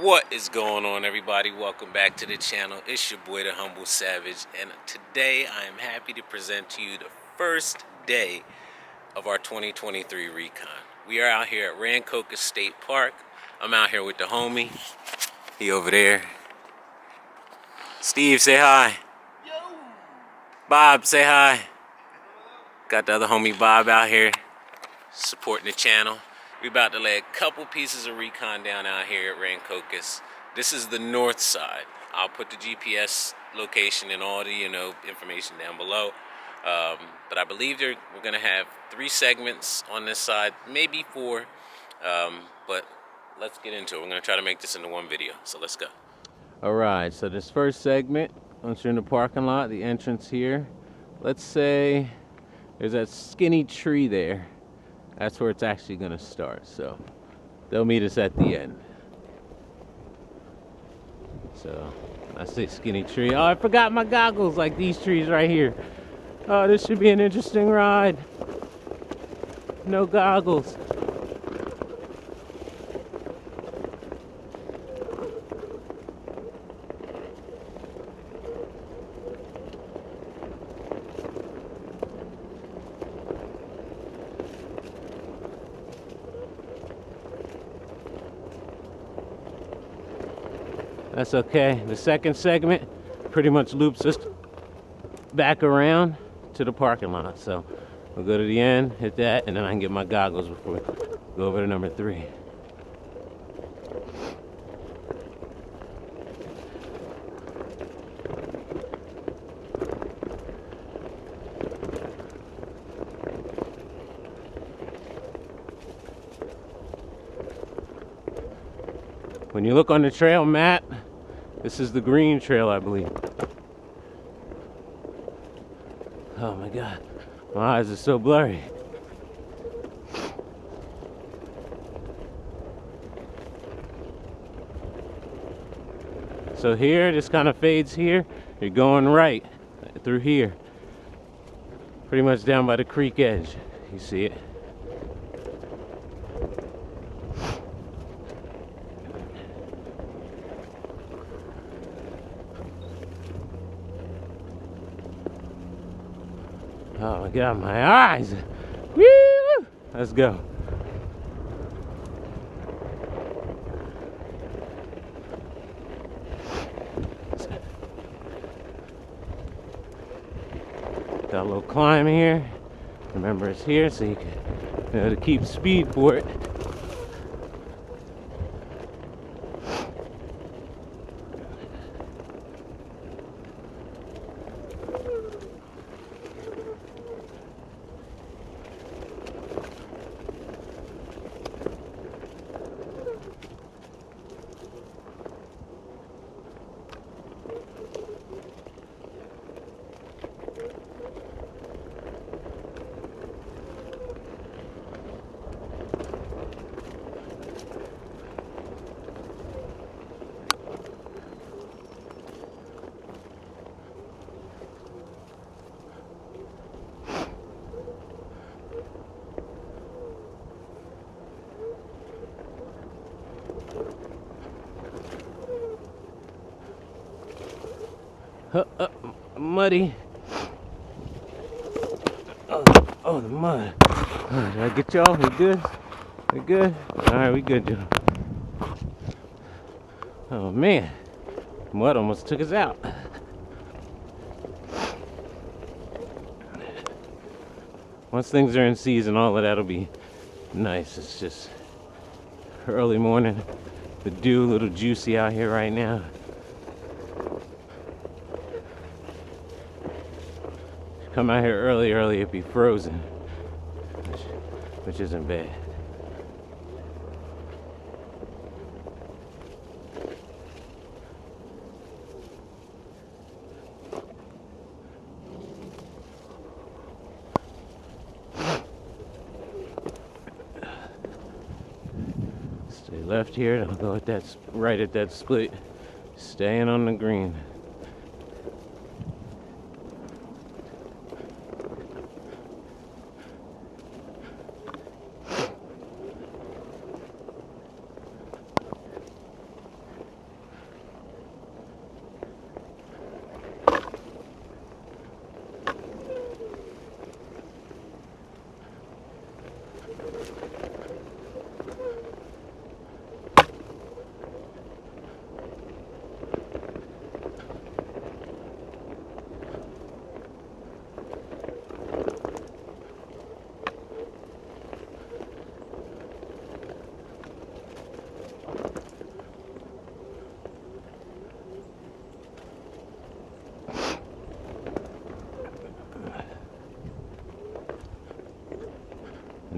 What is going on, everybody? Welcome back to the channel. It's your boy, the Humble Savage, and today I am happy to present to you the first day of our 2023 Recon. We are out here at Rancocas State Park. I'm out here with the homie. He over there. Steve, say hi. Yo. Bob, say hi. Got the other homie Bob out here supporting the channel. We about to lay a couple pieces of Recon down out here at Rancocas. This is the north side. I'll put the GPS location and all the information down below. But I believe we're gonna have 3 segments on this side, maybe 4. But let's get into it. We're gonna try to make this into one video. So let's go. All right. So this first segment, once you're in the parking lot, the entrance here. Let's say there's that skinny tree there. That's where it's actually gonna start. So they'll meet us at the end. So I say skinny tree. Oh, I forgot my goggles, like these trees right here. Oh, this should be an interesting ride. No goggles. That's okay. The second segment pretty much loops us back around to the parking lot. So we'll go to the end, hit that, and then I can get my goggles before we go over to number 3. When you look on the trail map, this is the green trail, I believe. Oh my God, my eyes are so blurry. So here, this kind of fades here. You're going right through here. Pretty much down by the creek edge. You see it. Oh my God, my eyes! Woo! Let's go. Got a little climb here. Remember, it's here, so you can to keep speed for it. Muddy. Oh, the mud. Did I get y'all? We good? We good? Alright, we good, Joe. Oh man, mud almost took us out. Once things are in season, all of that'll be nice. It's just early morning. The dew a little juicy out here right now. Come out here early, it'd be frozen, which isn't bad. Stay left here, and I'll go at that right at that split, staying on the green.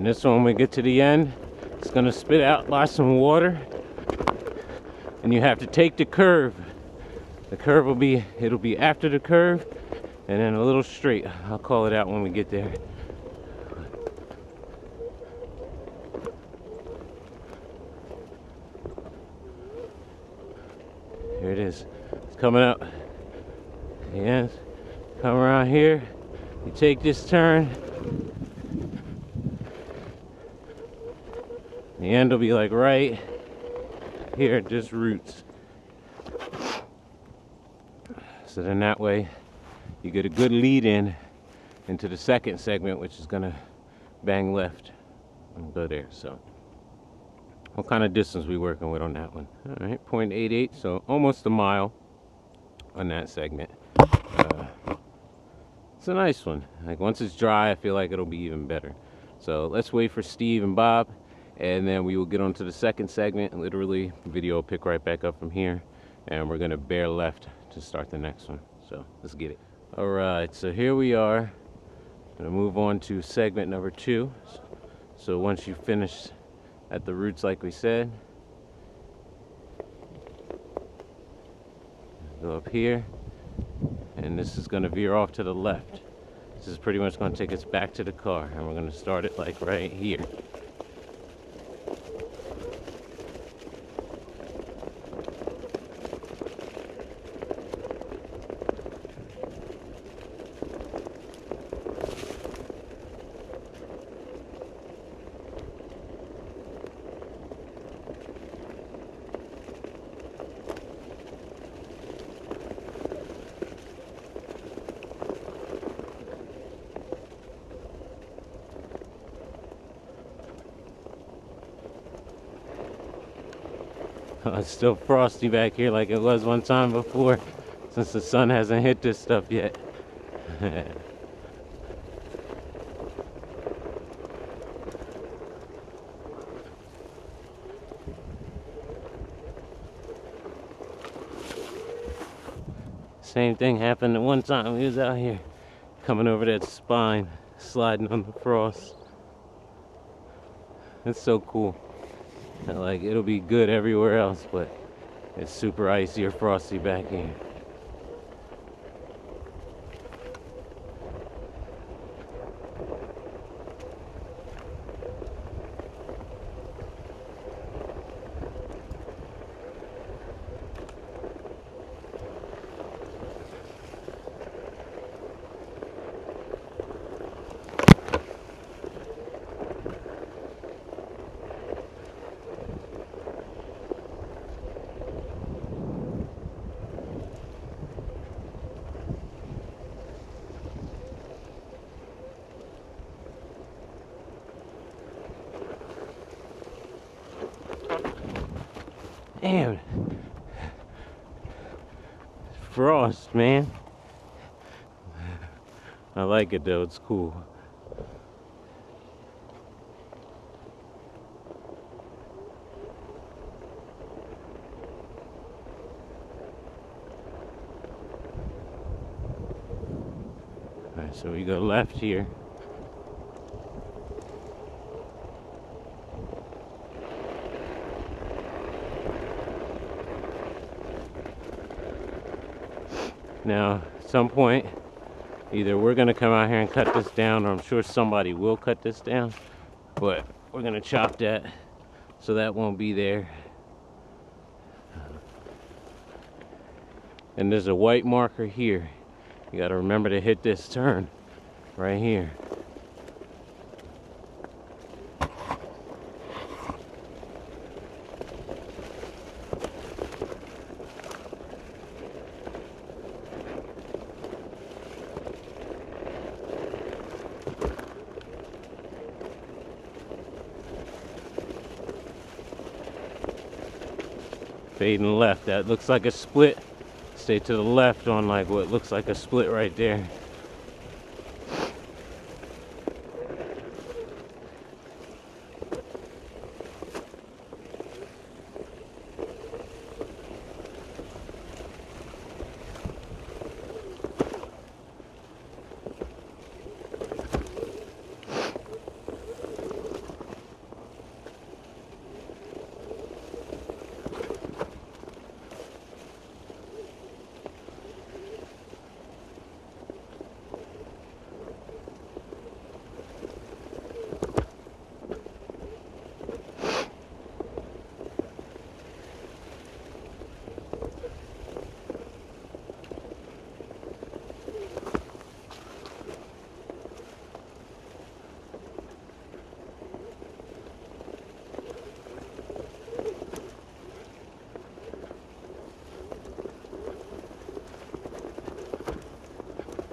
And this one, when we get to the end, it's gonna spit out by some water, and you have to take the curve. The curve will be, it'll be after the curve, and then a little straight. I'll call it out when we get there. Here it is. It's coming up. Yes. Come around here. You take this turn. The end will be like right here, just roots. So then that way you get a good lead in into the second segment, which is gonna bang left and go there. So what kind of distance we working with on that one? All right, 0.88, so almost a mile on that segment. It's a nice one. Like once it's dry, I feel like it'll be even better. So let's wait for Steve and Bob, and then we will get on to the second segment, and literally video will pick right back up from here, and we're gonna bear left to start the next one. So let's get it. All right, so here we are. Gonna move on to segment number 2. So once you finish at the roots like we said, go up here, and this is gonna veer off to the left. This is pretty much gonna take us back to the car, and we're gonna start it like right here. It's still frosty back here like it was one time before, since the sun hasn't hit this stuff yet. Same thing happened the one time we was out here, coming over that spine, sliding on the frost. It's so cool. Like, it'll be good everywhere else, but it's super icy or frosty back here. Damn. Frost, man. I like it though, it's cool. Alright, so we go left here. Now, at some point, either we're gonna come out here and cut this down, or I'm sure somebody will cut this down, but we're gonna chop that so that won't be there. And there's a white marker here. You gotta remember to hit this turn right here. Fading left, that looks like a split. Stay to the left on like what looks like a split right there.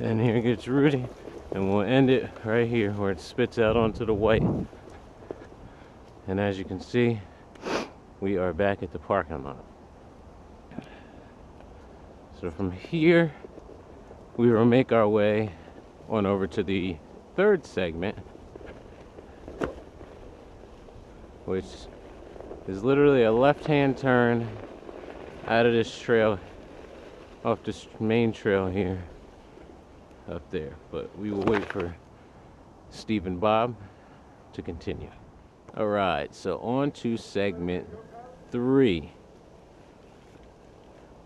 And here gets Rudy, and we'll end it right here where it spits out onto the white. And as you can see, we are back at the parking lot. So from here, we will make our way on over to the third segment, which is literally a left-hand turn out of this trail, off this main trail here, up there. But we will wait for Steve and Bob to continue. All right, so on to segment 3.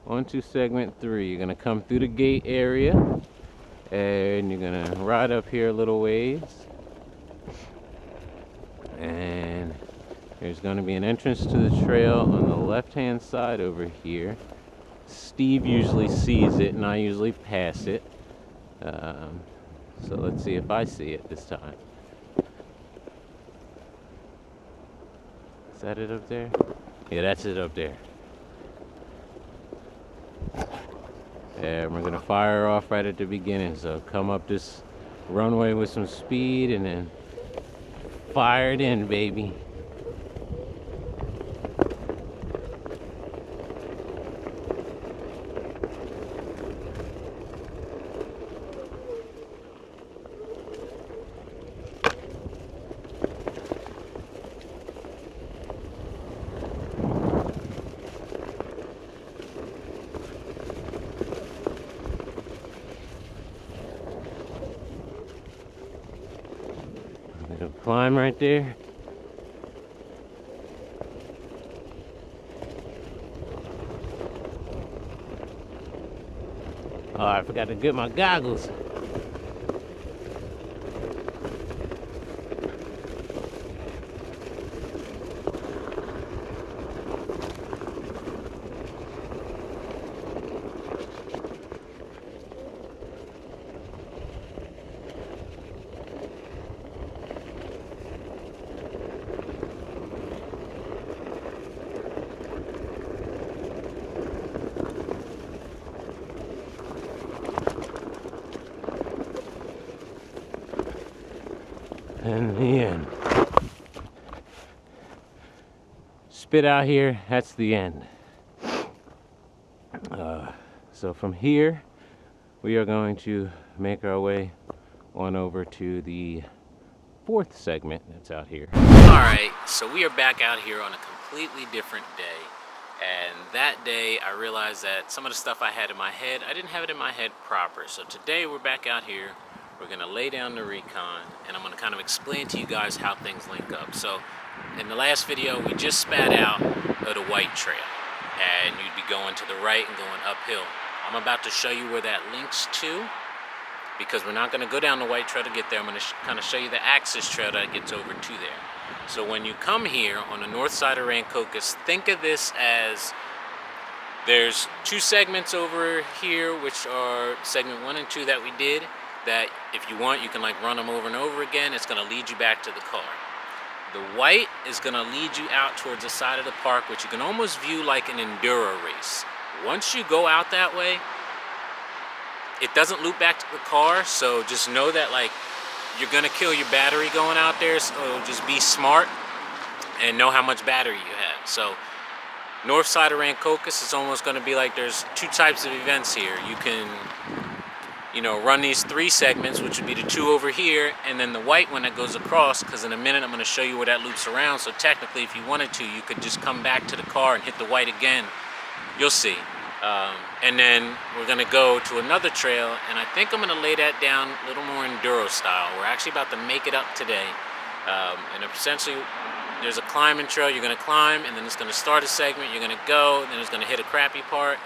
On to segment 3. You're gonna come through the gate area, and you're gonna ride up here a little ways, and there's gonna be an entrance to the trail on the left-hand side over here. Steve usually sees it, and I usually pass it. So let's see if I see it this time. Is that it up there? Yeah, that's it up there. And we're gonna fire off right at the beginning. So come up this runway with some speed and then fire it in, baby. Climb right there. Oh, I forgot to get my goggles. And the end. Spit out here, that's the end. So from here, we are going to make our way on over to the fourth segment that's out here. Alright, so we are back out here on a completely different day. And that day, I realized that some of the stuff I had in my head, I didn't have it in my head proper. So today, we're back out here. We're gonna lay down the Recon, and I'm gonna kind of explain to you guys how things link up. So, in the last video, we just spat out of the white trail, and you'd be going to the right and going uphill. I'm about to show you where that links to, because we're not gonna go down the white trail to get there. I'm gonna kind of show you the access trail that gets over to there. So when you come here on the north side of Rancocas, think of this as there's 2 segments over here, which are segment 1 and 2 that we did, that if you want, you can like run them over and over again. It's gonna lead you back to the car. The white is gonna lead you out towards the side of the park, which you can almost view like an enduro race. Once you go out that way, it doesn't loop back to the car, so just know that like you're gonna kill your battery going out there, so just be smart and know how much battery you have. So north side of Rancocas is almost gonna be like there's 2 types of events here. You can, you know, run these 3 segments, which would be the 2 over here, and then the white one that goes across, because in a minute I'm going to show you where that loops around. So technically, if you wanted to, you could just come back to the car and hit the white again. You'll see. And then we're going to go to another trail, and I think I'm going to lay that down a little more enduro style. We're actually about to make it up today. And essentially, there's a climbing trail. You're going to climb, and then it's going to start a segment. You're going to go, and then it's going to hit a crappy part.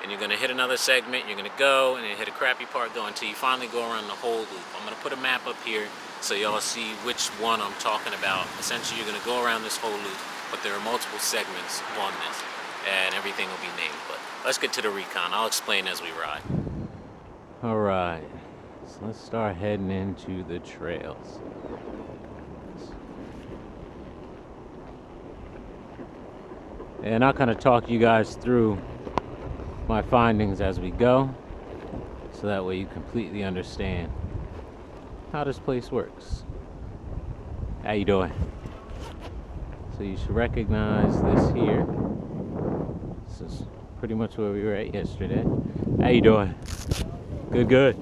And you're gonna hit another segment, you're gonna go, and then hit a crappy part, go until you finally go around the whole loop. I'm gonna put a map up here so y'all see which one I'm talking about. Essentially, you're gonna go around this whole loop, but there are multiple segments on this, and everything will be named. But let's get to the Recon. I'll explain as we ride. All right, so let's start heading into the trails. And I'll kind of talk you guys through my findings as we go. so that way you completely understand how this place works. How you doing? So you should recognize this here. This is pretty much where we were at yesterday. How you doing? Good, good.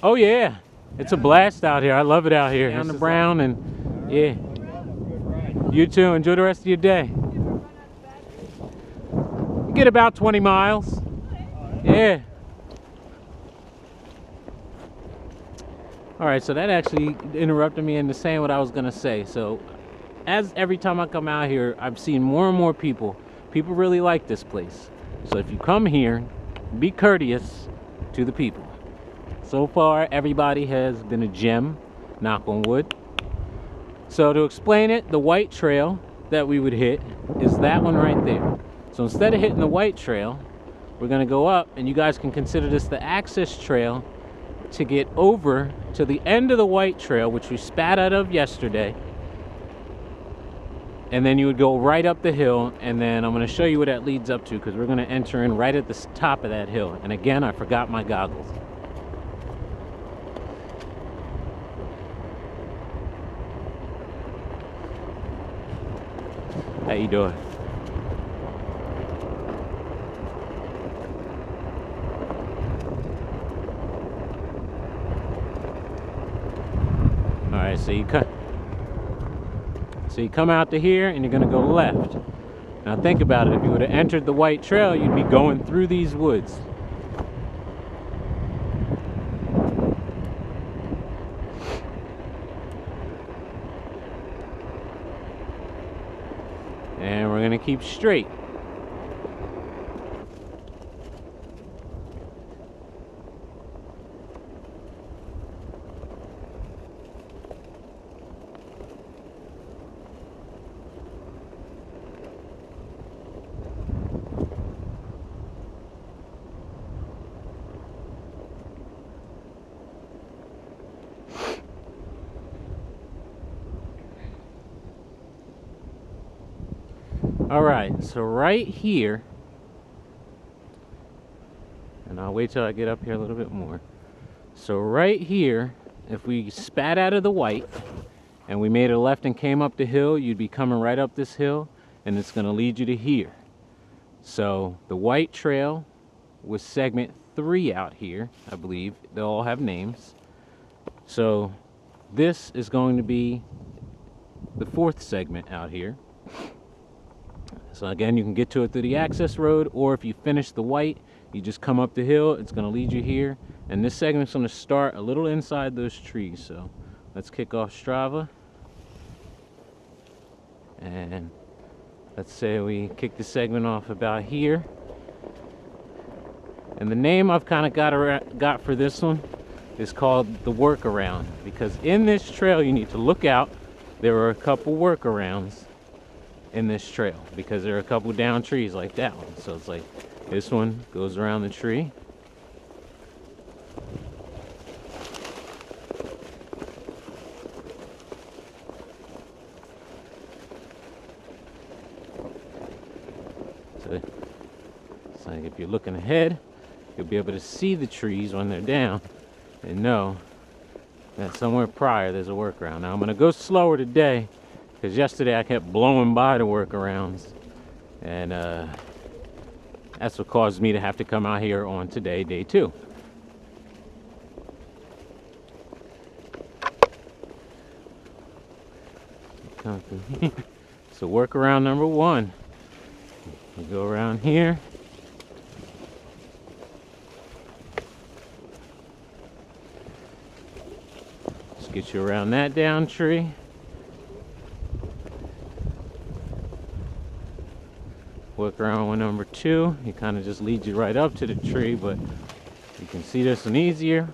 Oh yeah, it's a blast out here. I love it out here. Down the Brown and yeah. You too. Enjoy the rest of your day. You get about 20 miles. Yeah. All right, so that actually interrupted me into saying what I was gonna say. So, as every time I come out here, I've seen more and more people. People really like this place. So if you come here, be courteous to the people. So far, everybody has been a gem, knock on wood. So to explain it, the white trail that we would hit is that one right there. So instead of hitting the white trail, we're gonna go up, and you guys can consider this the access trail to get over to the end of the white trail, which we spat out of yesterday. And then you would go right up the hill, and then I'm gonna show you what that leads up to, because we're gonna enter in right at the top of that hill. And again, I forgot my goggles. How you doing? All right, so you come out to here, and you're gonna go left. Now think about it. If you would have entered the white trail, you'd be going through these woods. And we're gonna keep straight. All right, so right here, and I'll wait till I get up here a little bit more. So right here, if we spat out of the white and we made a left and came up the hill, you'd be coming right up this hill, and it's gonna lead you to here. So the white trail was segment 3 out here, I believe. They'll all have names. So this is going to be the 4th segment out here. So again, you can get to it through the access road, or if you finish the white, you just come up the hill, it's gonna lead you here. And this segment's gonna start a little inside those trees. So let's kick off Strava. And let's say we kick the segment off about here. And the name I've kind of got for this one is called the workaround, because in this trail you need to look out. There are a couple workarounds in this trail, because there are a couple down trees like that one. So it's like this one goes around the tree. So it's like if you're looking ahead, you'll be able to see the trees when they're down and know that somewhere prior there's a workaround. Now I'm gonna go slower today, because yesterday I kept blowing by the workarounds, and that's what caused me to have to come out here on today, day 2. Come through here. So workaround number 1. You go around here. Just get you around that down tree. Workaround one number 2, he kind of just leads you right up to the tree, but you can see this one easier.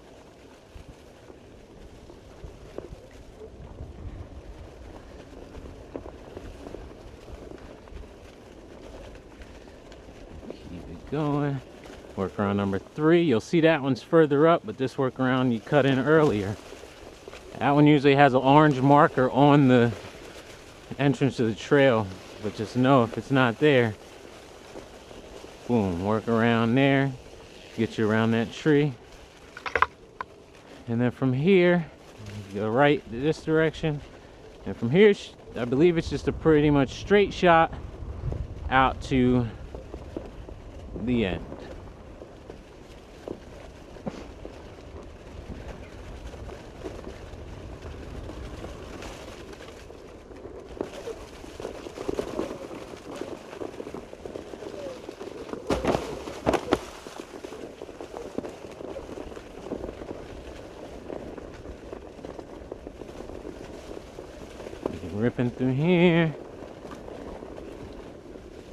Keep it going. Workaround number 3, you'll see that one's further up, but this workaround you cut in earlier. That one usually has an orange marker on the entrance to the trail, but just know if it's not there, boom, work around there. get you around that tree. And then from here, you go right this direction. And from here, I believe it's just a pretty much straight shot out to the end. Ripping through here,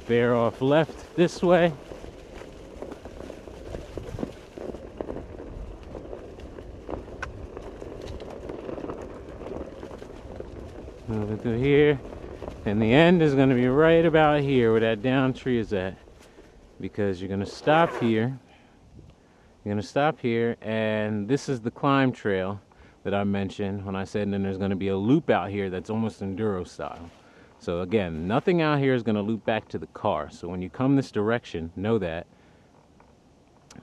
bear off left this way, moving through here, and the end is going to be right about here where that down tree is at, because you're going to stop here, and this is the climb trail that I mentioned when I said, and then there's going to be a loop out here that's almost enduro style. So again, nothing out here is going to loop back to the car. So when you come this direction, know that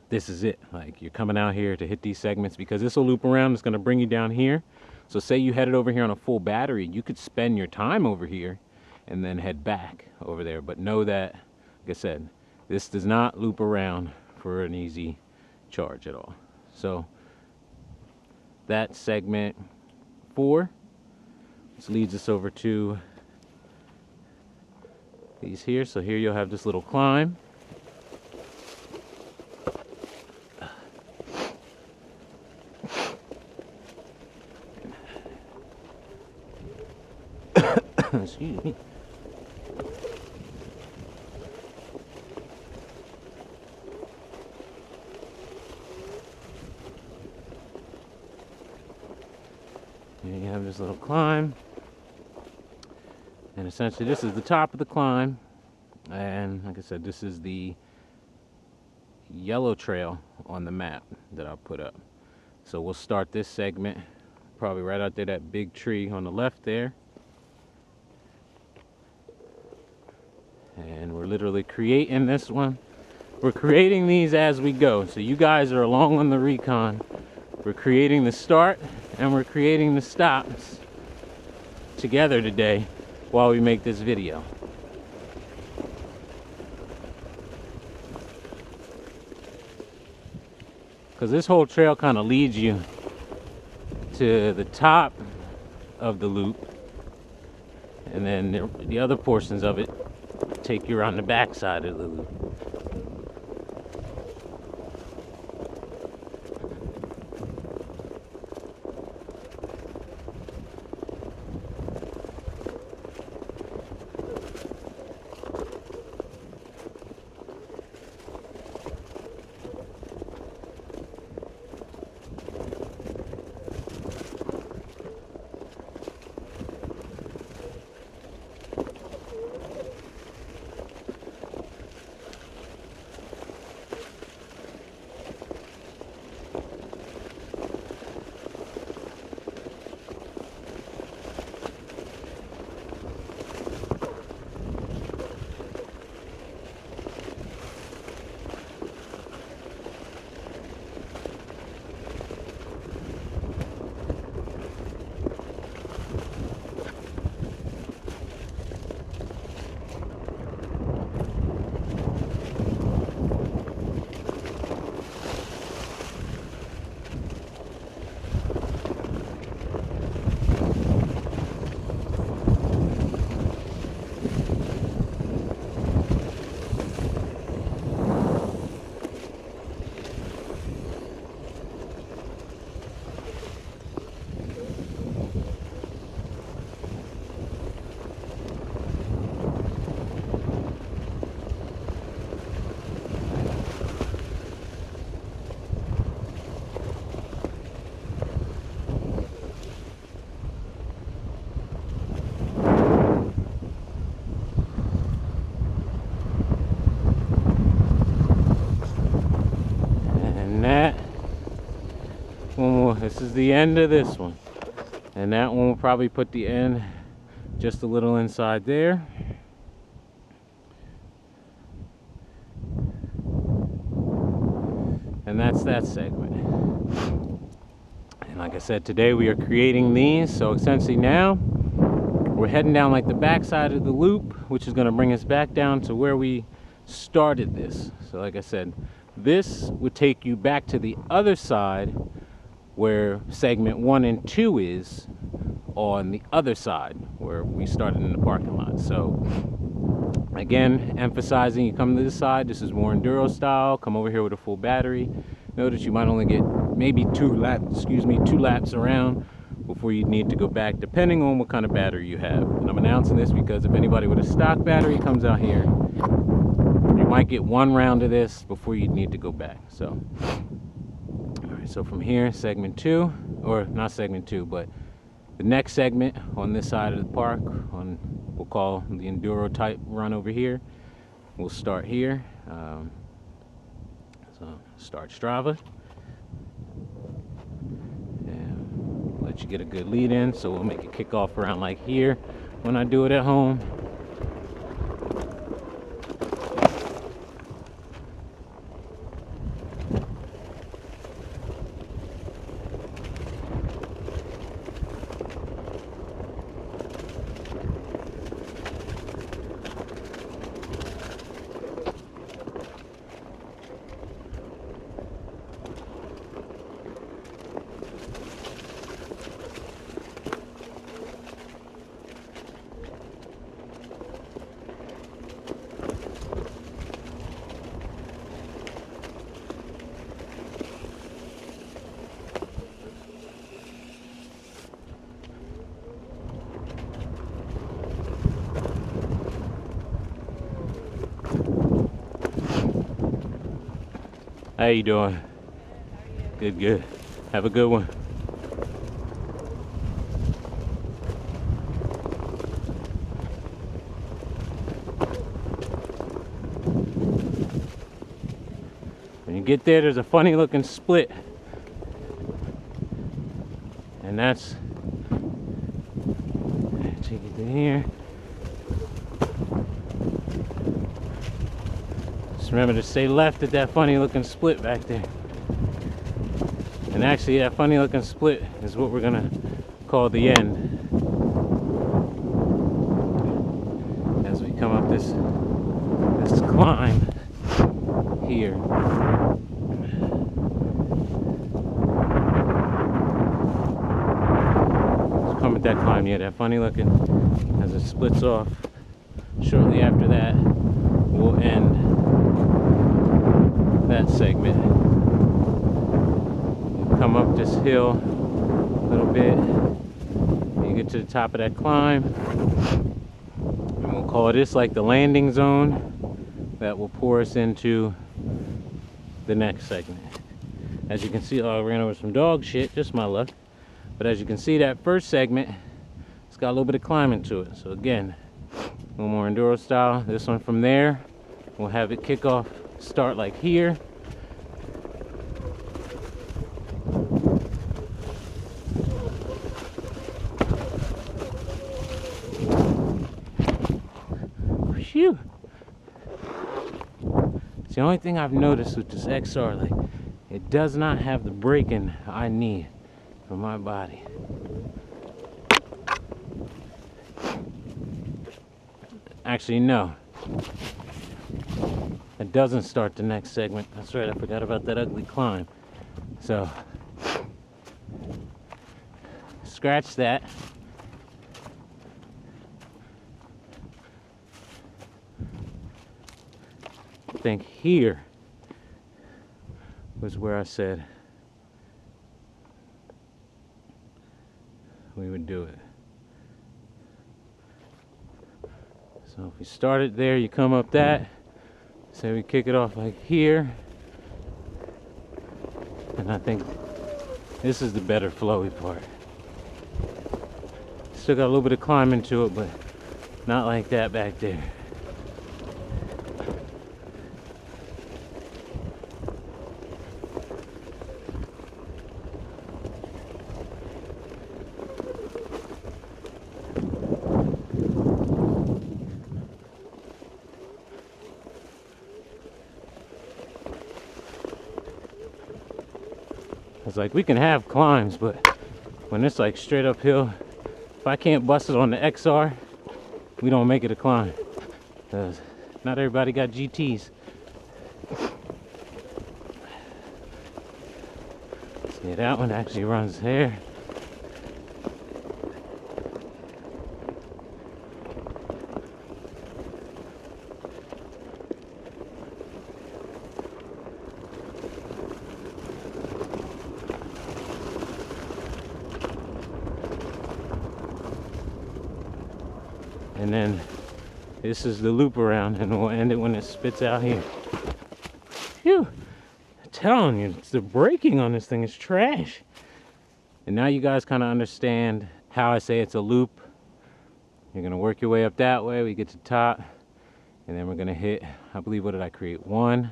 this is it. Like, you're coming out here to hit these segments, because this will loop around. It's going to bring you down here. So say you headed over here on a full battery, you could spend your time over here and then head back over there. But know that, like I said, this does not loop around for an easy charge at all. So that's segment 4. This leads us over to these here. So here you'll have this little climb. Excuse me. Here you have this little climb, and essentially this is the top of the climb, and like I said, this is the yellow trail on the map that I'll put up. So we'll start this segment probably right out there, that big tree on the left there, and we're literally creating this one. We're creating these as we go, so you guys are along on the Recon. We're creating the start and we're creating the stops together today while we make this video. Because this whole trail kind of leads you to the top of the loop, and then the other portions of it take you around the back side of the loop. This is the end of this one, and that one will probably put the end just a little inside there. And that's that segment. And like I said, today we are creating these. So essentially now we're heading down like the back side of the loop, which is going to bring us back down to where we started this. So like I said, this would take you back to the other side where segment 1 and 2 is, on the other side where we started in the parking lot. So again, emphasizing, you come to this side, this is more enduro style. Come over here with a full battery. Notice you might only get maybe two laps around before you need to go back, depending on what kind of battery you have. And I'm announcing this because if anybody with a stock battery comes out here, you might get one round of this before you need to go back. So all right, so from here, segment 2, or not segment 2, but the next segment on this side of the park, on we'll call the enduro type run over here, we'll start here. So start Strava, and let you get a good lead in. So we'll make it kick off around like here when I do it at home. How you doing? Good, good. Have a good one. When you get there, there's a funny looking split. And that's, take it to here. Just remember to stay left at that funny looking split back there. And actually that funny looking split is what we're gonna call the end. As we come up this climb here. Let's come at that climb, yeah, that funny looking, as it splits off. Shortly after that, we'll end that segment. Come up this hill a little bit. You get to the top of that climb, and we'll call this like the landing zone that will pour us into the next segment. As you can see, I ran over some dog shit, just my luck. But as you can see, that first segment, it's got a little bit of climbing to it. So again, a little more enduro style. This one from there, we'll have it kick off, start like here. Phew. It's the only thing I've noticed with this S.A.R.L, like, it does not have the braking I need for my body. Actually, no. It doesn't start the next segment. That's right, I forgot about that ugly climb. So, scratch that. I think here was where I said we would do it. So if we start it there, you come up that, say we kick it off like here, and I think this is the better flowy part. Still got a little bit of climbing to it, but not like that back there. It's like we can have climbs, but when it's like straight uphill, if I can't bust it on the XR, we don't make it a climb. Because not everybody got GTs. See, that one actually runs there. And then this is the loop around, and we'll end it when it spits out here. Phew! I'm telling you, the braking on this thing is trash. And now you guys kind of understand how I say it's a loop. You're gonna work your way up that way. We get to the top, and then we're gonna hit, I believe, what did I create? 1,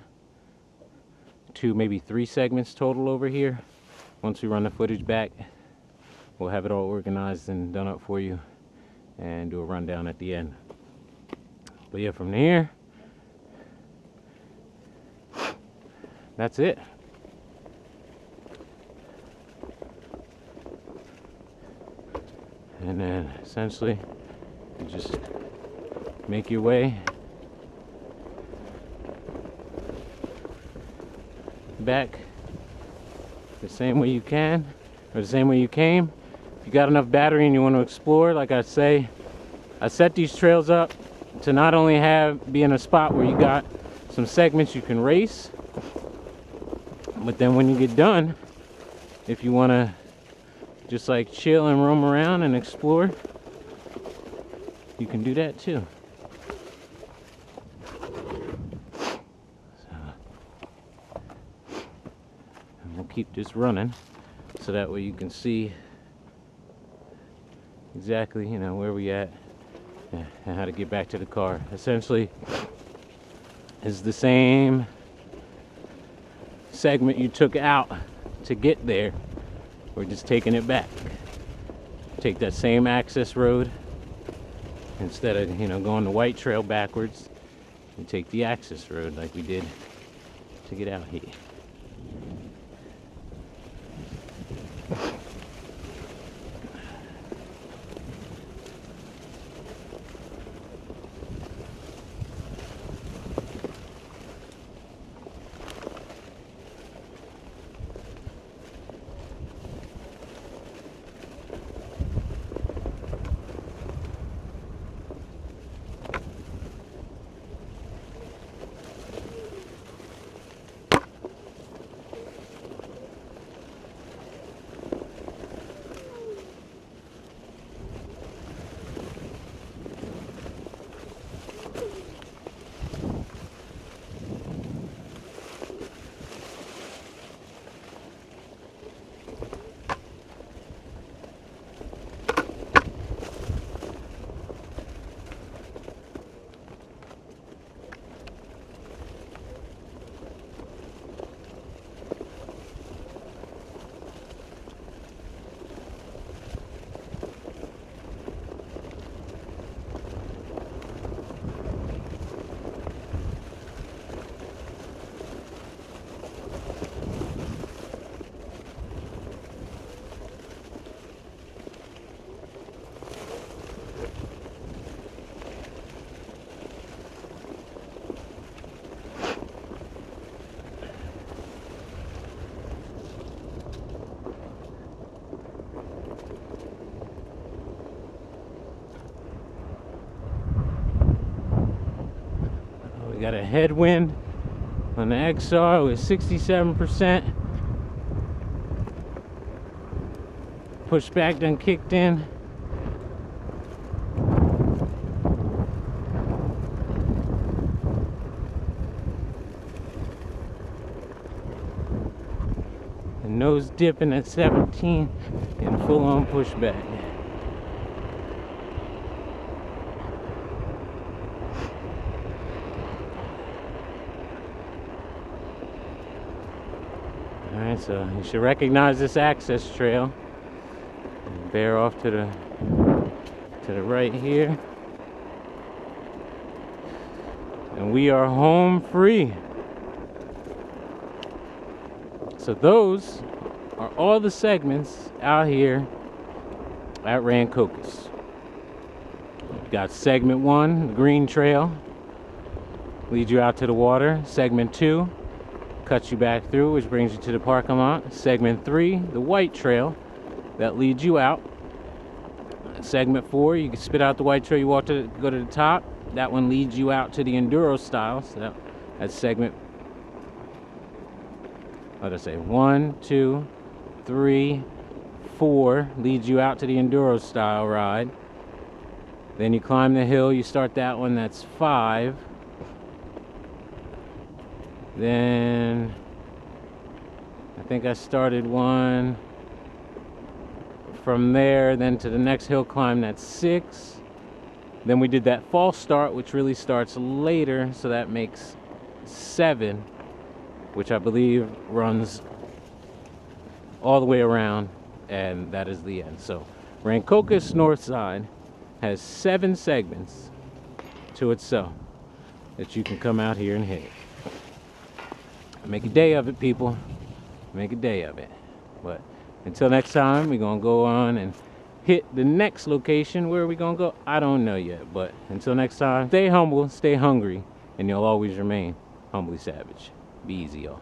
2, maybe 3 segments total over here. Once we run the footage back, we'll have it all organized and done up for you, and do a rundown at the end. But yeah, from here, that's it. And then essentially you just make your way back the same way you can, or the same way you came. If you got enough battery and you want to explore, like I say, I set these trails up to not only be in a spot where you got some segments you can race, but then when you get done, if you want to just like chill and roam around and explore, you can do that too. So, and we'll keep this running so that way you can see exactly, you know, where we at and how to get back to the car. Essentially, it's the same segment you took out to get there. We're just taking it back. Take that same access road. Instead of, you know, going the white trail backwards, you take the access road like we did to get out here. Got a headwind on the XR with 67%. Pushback done kicked in. And nose dipping at 17 in full on pushback. Alright, so you should recognize this access trail. And bear off to the right here. And we are home free. So those are all the segments out here at Rancocas. We've got segment 1, the green trail, leads you out to the water. Segment 2 cuts you back through, which brings you to the parking lot. Segment 3, the white trail, that leads you out. Segment 4, you can spit out the white trail, you walk to go to the top. That one leads you out to the enduro style. So that's segment, what did I say? 1, 2, 3, 4 leads you out to the enduro style ride. Then you climb the hill, you start that one, that's 5. Then I think I started one from there, then to the next hill climb, that's 6. Then we did that false start, which really starts later, so that makes 7, which I believe runs all the way around, and that is the end. So Rancocas Northside has 7 segments to itself that you can come out here and hit. Make a day of it, people. Make a day of it. But until next time, we're gonna go on and hit the next location. Where are we gonna go? I don't know yet. But until next time, stay humble, stay hungry, and you'll always remain humbly savage. Be easy, y'all.